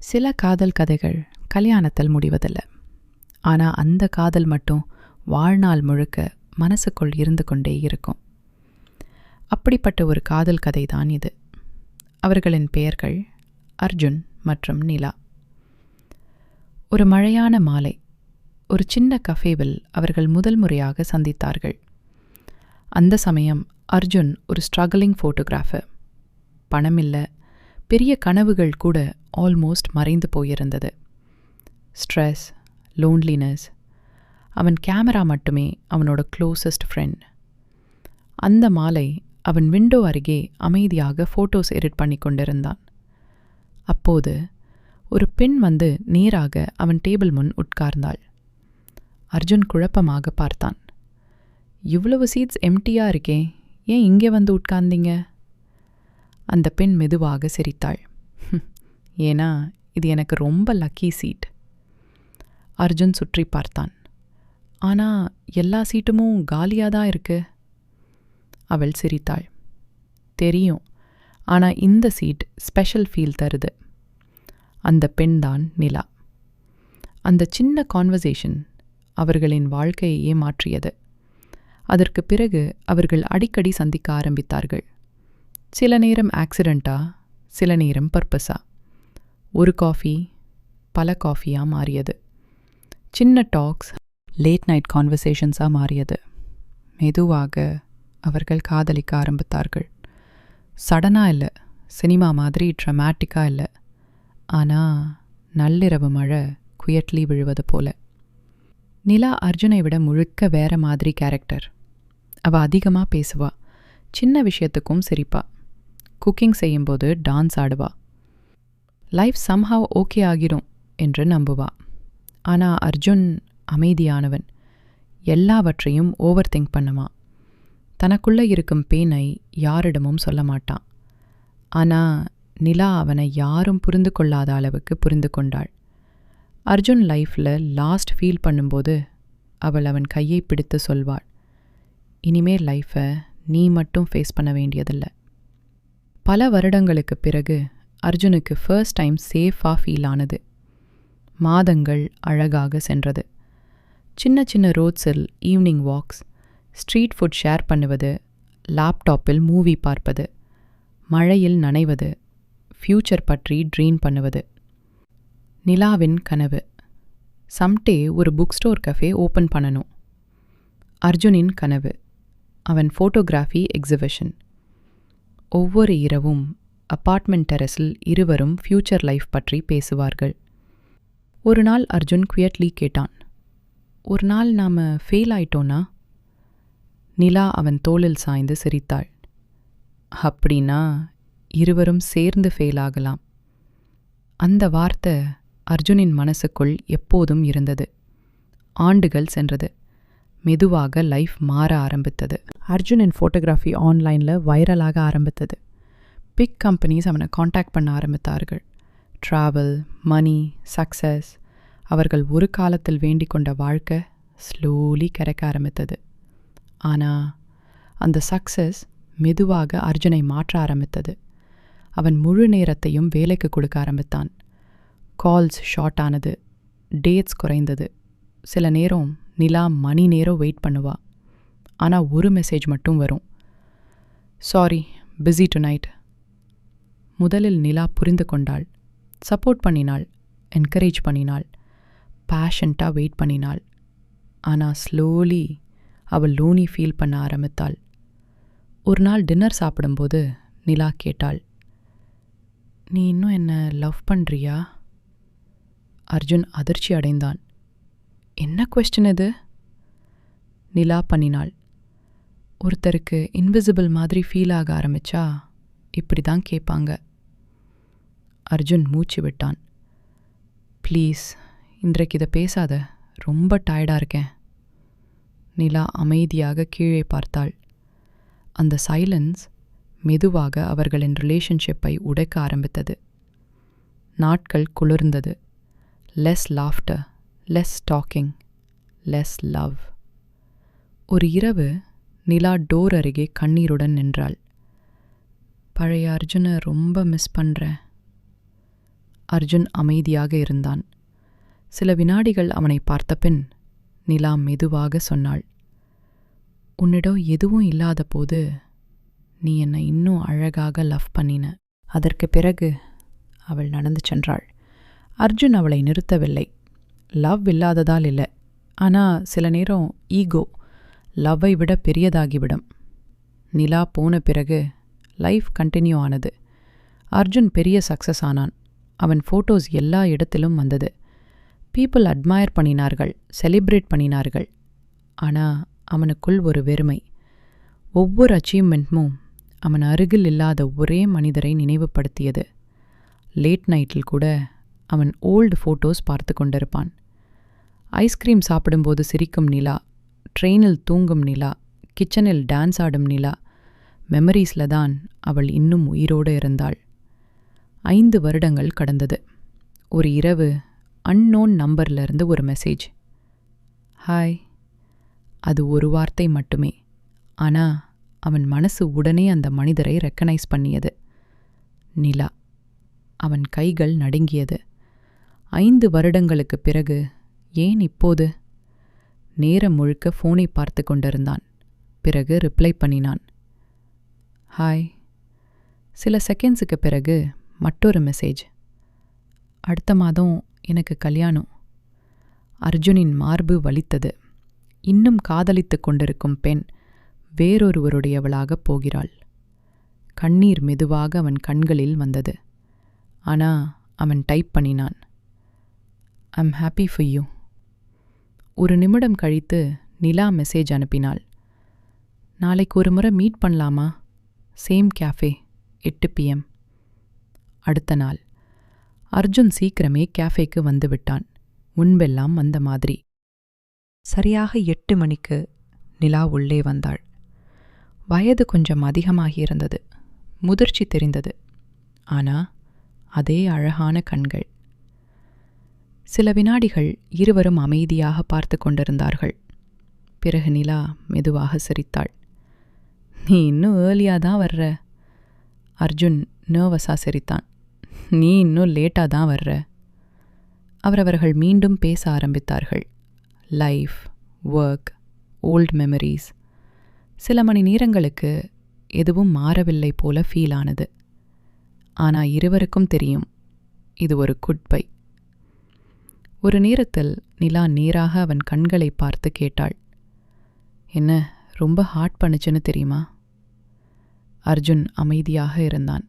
சில காதல் கதைகள் கல்யாணத்தில் முடிவதில்லை. ஆனால் அந்த காதல் மட்டும் வாழ்நாள் முழுக்க மனசுக்குள் இருந்து கொண்டே இருக்கும். அப்படிப்பட்ட ஒரு காதல் கதை தான் இது. அவர்களின் பெயர்கள் அர்ஜுன் மற்றும் நிலா. ஒரு மழையான மாலை ஒரு சின்ன கஃபேவில் அவர்கள் முதல் முறையாக சந்தித்தார்கள். அந்த சமயம் அர்ஜுன் ஒரு ஸ்ட்ரகிளிங் ஃபோட்டோகிராஃபர். பணமில்லை, பெரிய கனவுகள் கூட ஆல்மோஸ்ட் மறைந்து போயிருந்தது. Stress, loneliness. அவன் கேமரா மட்டுமே அவனோட க்ளோசஸ்ட் ஃப்ரெண்ட். அந்த மாலை அவன் விண்டோ அருகே அமைதியாக ஃபோட்டோஸ் எடிட் பண்ணி கொண்டிருந்தான். அப்போது ஒரு பெண் வந்து நேராக அவன் டேபிள் முன் உட்கார்ந்தாள். அர்ஜுன் குழப்பமாக பார்த்தான். இவ்வளவு சீட்ஸ் எம்டியாக இருக்கே, ஏன் இங்கே வந்து உட்கார்ந்தீங்க? அந்த பெண் மெதுவாக சிரித்தாள். ஏன்னா இது எனக்கு ரொம்ப லக்கி சீட். அர்ஜுன் சுற்றி பார்த்தான். ஆனால் எல்லா சீட்டுமும் காலியாக தான் இருக்கு. அவள் சிரித்தாள். தெரியும், ஆனால் இந்த சீட் ஸ்பெஷல் ஃபீல் தருது. அந்த பெண் தான் நிலா. அந்த சின்ன கான்வர்சேஷன் அவர்களின் வாழ்க்கையையே மாற்றியது. அதற்கு பிறகு அவர்கள் அடிக்கடி சந்திக்க ஆரம்பித்தார்கள். சில நேரம் ஆக்சிடெண்ட்டா, சில நேரம் பர்பஸா. ஒரு காஃபி பல காஃபியாக மாறியது. சின்ன டாக்ஸ் லேட் நைட் கான்வர்சேஷன்ஸாக மாறியது. மெதுவாக அவர்கள் காதலிக்க ஆரம்பித்தார்கள். சடனாக இல்லை, சினிமா மாதிரி ட்ரமாட்டிக்காக இல்லை, ஆனால் நள்ளிரவு மழை குயட்லி விழுவது போல. நிலா அர்ஜுனை விட முழுக்க வேற மாதிரி கேரக்டர். அவள் அதிகமாக பேசுவா, சின்ன விஷயத்துக்கும் சிரிப்பா, குக்கிங் செய்யும்போது டான்ஸ் ஆடுவா. லைஃப் சம்ஹவ் ஓகே ஆகிரும் என்று நம்புவா. ஆனால் அர்ஜுன் அமைதியானவன். எல்லாவற்றையும் ஓவர் திங்க் பண்ணுவான். தனக்குள்ளே இருக்கும் பெயினை யாரிடமும் சொல்ல மாட்டான். ஆனால் நிலா அவனை யாரும் புரிந்து கொள்ளாத அளவுக்கு புரிந்து கொண்டாள். அர்ஜுன் லைஃப்பில் லாஸ்ட் ஃபீல் பண்ணும்போது அவள் அவன் கையை பிடித்து சொல்வாள், இனிமேல் லைஃப்பை நீ மட்டும் ஃபேஸ் பண்ண வேண்டியதில்லை. பல வருடங்களுக்கு பிறகு அர்ஜுனுக்கு ஃபர்ஸ்ட் டைம் சேஃபாக ஃபீல் ஆனது. மாதங்கள் அழகாக சென்றது. சின்ன சின்ன ரோட்ஸில் evening walks, street food share பண்ணுவது, லேப்டாப்பில் மூவி பார்ப்பது, மழையில் நனைவது, ஃப்யூச்சர் பற்றி ட்ரீம் பண்ணுவது. நிலாவின் கனவு சம்டே ஒரு புக் ஸ்டோர் கஃபே ஓப்பன் பண்ணணும். அர்ஜுனின் கனவு அவன் ஃபோட்டோகிராஃபி எக்ஸிபிஷன். ஒவ்வொரு இரவும் அப்பார்ட்மெண்ட் டெரஸில் இருவரும் ஃப்யூச்சர் லைஃப் பற்றி பேசுவார்கள். ஒரு நாள் அர்ஜுன் குயட்லி கேட்டான், ஒரு நாள் நாம் ஃபெயில் ஆயிட்டோன்னா? நிலா அவன் தோளில் சாய்ந்து சிரித்தாள். அப்படின்னா இருவரும் சேர்ந்து ஃபெயில் ஆகலாம். அந்த வார்த்தை அர்ஜுனின் மனசுக்குள் எப்போதும் இருந்தது. ஆண்டுகள் சென்றது. மெதுவாக லைஃப் மாற ஆரம்பித்தது. அர்ஜுனின் ஃபோட்டோகிராஃபி ஆன்லைனில் வைரலாக ஆரம்பித்தது. பிக் கம்பெனிஸ் அவனை காண்டாக்ட் பண்ண ஆரம்பித்தார்கள். ட்ராவல், மணி, சக்ஸஸ். அவர்கள் ஒரு காலத்தில் வேண்டிக் கொண்ட வாழ்க்கை ஸ்லோலி கிடைக்க ஆரம்பித்தது. ஆனால் அந்த சக்ஸஸ் மெதுவாக அர்ஜுனை மாற்ற ஆரம்பித்தது. அவன் முழு நேரத்தையும் வேலைக்கு கொடுக்க ஆரம்பித்தான். கால்ஸ் ஷார்ட் ஆனது, டேட்ஸ் குறைந்தது. சில நேரம் நிலா மணி நேரம் வெயிட் பண்ணுவா. ஆனால் ஒரு மெசேஜ் மட்டும் வரும், சாரி பிஸி டுநைட். முதலில் நிலா புரிந்து கொண்டாள், சப்போர்ட் பண்ணினாள், என்கரேஜ் பண்ணினாள், பேஷண்ட்டாக வெயிட் பண்ணினாள். ஆனால் ஸ்லோலி அவள் லோனி ஃபீல் பண்ண ஆரம்பித்தாள். ஒரு நாள் டின்னர் சாப்பிடும்போது நிலா கேட்டாள், நீ இன்னும் என்ன லவ் பண்ணுறியா? அர்ஜுன் அதிர்ச்சி அடைந்தான். என்ன கொஸ்டின் இது? நிலா பண்ணினாள். ஒருத்தருக்கு இன்விசிபிள் மாதிரி ஃபீல் ஆக ஆரம்பிச்சா இப்படி தான் கேட்பாங்க. அர்ஜுன் மூச்சு விட்டான். ப்ளீஸ் இன்றைக்கு இதை பேசாத, ரொம்ப டயர்டாக இருக்கேன். நிலா அமைதியாக கீழே பார்த்தாள். அந்த சைலன்ஸ் மெதுவாக அவர்களின் ரிலேஷன்ஷிப்பை உடைக்க ஆரம்பித்தது. நாட்கள் குளிர்ந்தது. Less laughter, less talking, less love. ஒரு இரவு நிலா டோர் அருகே கண்ணீருடன் நின்றாள். பழைய அர்ஜுனை ரொம்ப மிஸ் பண்ணுறேன். அர்ஜுன் அமைதியாக இருந்தான். சில வினாடிகள் அவனை பார்த்தபின் நிலா மெதுவாக சொன்னாள், உன்னிடம் எதுவும் இல்லாத போது நீ என்னை இன்னும் அழகாக லவ் பண்ணின. அதற்கு பிறகு அவள் நடந்து சென்றாள். அர்ஜுன் அவளை நிறுத்தவில்லை. லவ் இல்லாததால் இல்லை, ஆனால் சில நேரம் ஈகோ லவ்வை விட பெரியதாகிவிடும். நிலா போன பிறகு லைஃப் கண்டினியூ ஆனது. அர்ஜுன் பெரிய சக்ஸஸ் ஆனான். அவன் ஃபோட்டோஸ் எல்லா இடத்திலும் வந்தது. பீப்புள் அட்மயர் பண்ணினார்கள், செலிப்ரேட் பண்ணினார்கள். ஆனால் அவனுக்குள் ஒரு வெறுமை. ஒவ்வொரு அச்சீவ்மெண்ட்மும் அவன் அருகில் இல்லாத ஒரே மனிதரை நினைவுபடுத்தியது. லேட் நைட்டில் கூட அவன் ஓல்டு ஃபோட்டோஸ் பார்த்து கொண்டிருப்பான். ஐஸ்கிரீம் சாப்பிடும்போது சிரிக்கும் நிலா, ட்ரெயினில் தூங்கும் நிலா, கிச்சனில் டான்ஸ் ஆடும் நிலா. மெமரீஸில் தான் அவள் இன்னும் உயிரோடு இருந்தாள். 5 வருடங்கள் கடந்தது. ஒரு இரவு அன்னோன் நம்பர்லேருந்து ஒரு மெசேஜ். ஹாய். அது ஒரு வார்த்தை மட்டுமே. ஆனால் அவன் மனசு உடனே அந்த மனிதரை ரெக்கனைஸ் பண்ணியது. நிலா. அவன் கைகள் நடுங்கியது. 5 வருடங்களுக்கு பிறகு ஏன் இப்போது? நேரம் முழுக்க ஃபோனை பார்த்து கொண்டிருந்தான். பிறகு ரிப்ளை பண்ணினான், ஹாய். சில செகண்ட்ஸுக்கு பிறகு மற்றொரு மெசேஜ். அடுத்த மாதம் எனக்கு கல்யாணம். அர்ஜுனின் மார்பு வலித்தது. இன்னும் காதலித்து கொண்டிருக்கும் பெண் வேறொருவருடையவளாகப் போகிறாள். கண்ணீர் மெதுவாக அவன் கண்களில் வந்தது. ஆனா அவன் டைப் பண்ணினான், ஐம் ஹாப்பி ஃபார் யூ. ஒரு நிமிடம் கழித்து நிலா மெசேஜ் அனுப்பினாள். நாளைக்கு ஒரு முறை மீட் பண்ணலாமா? Same cafe, 8 PM. அடுத்த நாள் அர்ஜுன் சீக்கிரமே கேஃபேக்கு வந்து விட்டான். முன்பெல்லாம் வந்த மாதிரி. சரியாக 8 மணிக்கு நிலா உள்ளே வந்தாள். வயது கொஞ்சம் அதிகமாகியிருந்தது. முதிர்ச்சி தெரிந்தது. ஆனா அதே அழகான கண்கள். சில வினாடிகள் இருவரும் அமைதியாக பார்த்து கொண்டிருந்தார்கள். பிறகு நிலா மெதுவாக சிரித்தாள். நீ இன்னும் ஏர்லியாக தான் வர்ற. அர்ஜுன் நர்வஸாக சிரித்தான். நீ இன்னும் லேட்டாக தான் வர்ற. அவரவர்கள் மீண்டும் பேச ஆரம்பித்தார்கள். Life, work, old memories. சில மணி நேரங்களுக்கு எதுவும் மாறவில்லை போல ஃபீல் ஆனது. ஆனால் இருவருக்கும் தெரியும், இது ஒரு குட் பை. ஒரு நேரத்தில் நிலா நேராக அவன் கண்களை பார்த்து கேட்டாள், என்ன ரொம்ப ஹார்ட் பண்ணுச்சுன்னு தெரியுமா? அர்ஜுன் அமைதியாக இருந்தான்.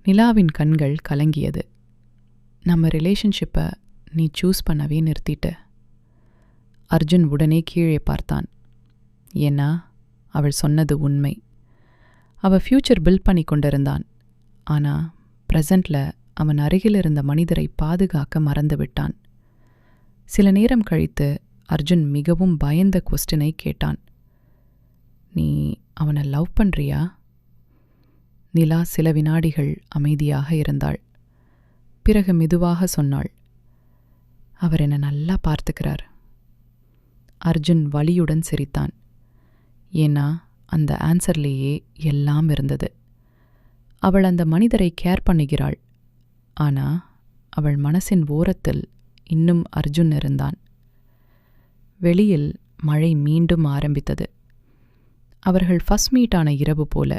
நிலாவின் கண்கள் கலங்கியது. நம்ம ரிலேஷன்ஷிப்பை நீ சூஸ் பண்ணவே நிறுத்திட்ட. அர்ஜுன் உடனே கீழே பார்த்தான். ஏன்னா அவள் சொன்னது உண்மை. அவள் ஃப்யூச்சர் பில்ட் பண்ணி கொண்டிருந்தான். ஆனால் ப்ரெசண்டில் அவன் அருகில் இருந்த மனிதரை பாதுகாக்க மறந்துவிட்டான். சில நேரம் கழித்து அர்ஜுன் மிகவும் பயந்த கொஸ்டினை கேட்டான், நீ அவனை லவ் பண்ணுறியா? நிலா சில வினாடிகள் அமைதியாக இருந்தாள். பிறகு மெதுவாக சொன்னாள், அவர் என்னை நல்லா பார்த்துக்கிறார். அர்ஜுன் வலியுடன் சிரித்தான். ஏன்னா அந்த ஆன்சர்லேயே எல்லாம் இருந்தது. அவள் அந்த மனிதரை கேர் பண்ணுகிறாள். ஆனா அவள் மனசின் ஓரத்தில் இன்னும் அர்ஜுன் இருந்தான். வெளியில் மழை மீண்டும் ஆரம்பித்தது. அவர்கள் ஃபர்ஸ்ட் மீட்டான இரவு போல.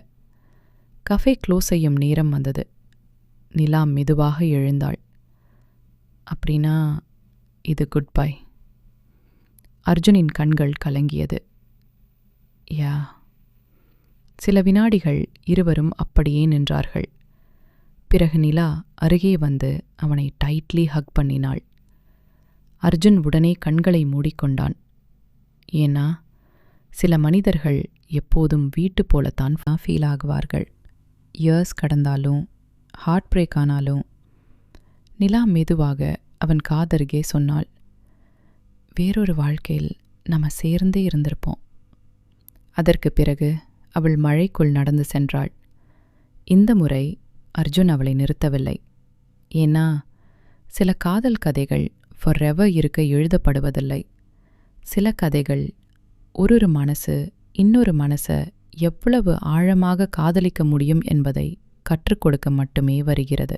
கஃபே க்ளோஸ் செய்யும் நேரம் வந்தது. நிலா மெதுவாக எழுந்தாள். அப்படின்னா இது குட் பை. அர்ஜுனின் கண்கள் கலங்கியது. யா. சில வினாடிகள் இருவரும் அப்படியே நின்றார்கள். பிறகு நிலா அருகே வந்து அவனை டைட்லி ஹக் பண்ணினாள். அர்ஜுன் உடனே கண்களை மூடிக்கொண்டான். ஏன்னா சில மனிதர்கள் எப்போதும் வீட்டு போலத்தான் ஃபீல் ஆகுவார்கள். இயர்ஸ் கடந்தாலும் ஹார்ட் பிரேக் ஆனாலும். நிலா மெதுவாக அவன் காதருகே சொன்னாள், வேறொரு வாழ்க்கையில் நம்ம சேர்ந்தே இருந்திருப்போம். அதற்கு பிறகு அவள் மழைக்குள் நடந்து சென்றாள். இந்த முறை அர்ஜுன் அவளை நிறுத்தவில்லை. ஏன்னா சில காதல் கதைகள் ஃபாரெவர் இருக்க எழுதப்படுவதில்லை. சில கதைகள் ஒரு மனசு இன்னொரு மனசை எவ்வளவு ஆழமாக காதலிக்க முடியும் என்பதை கற்றுக் கொடுக்க மட்டுமே வருகிறது.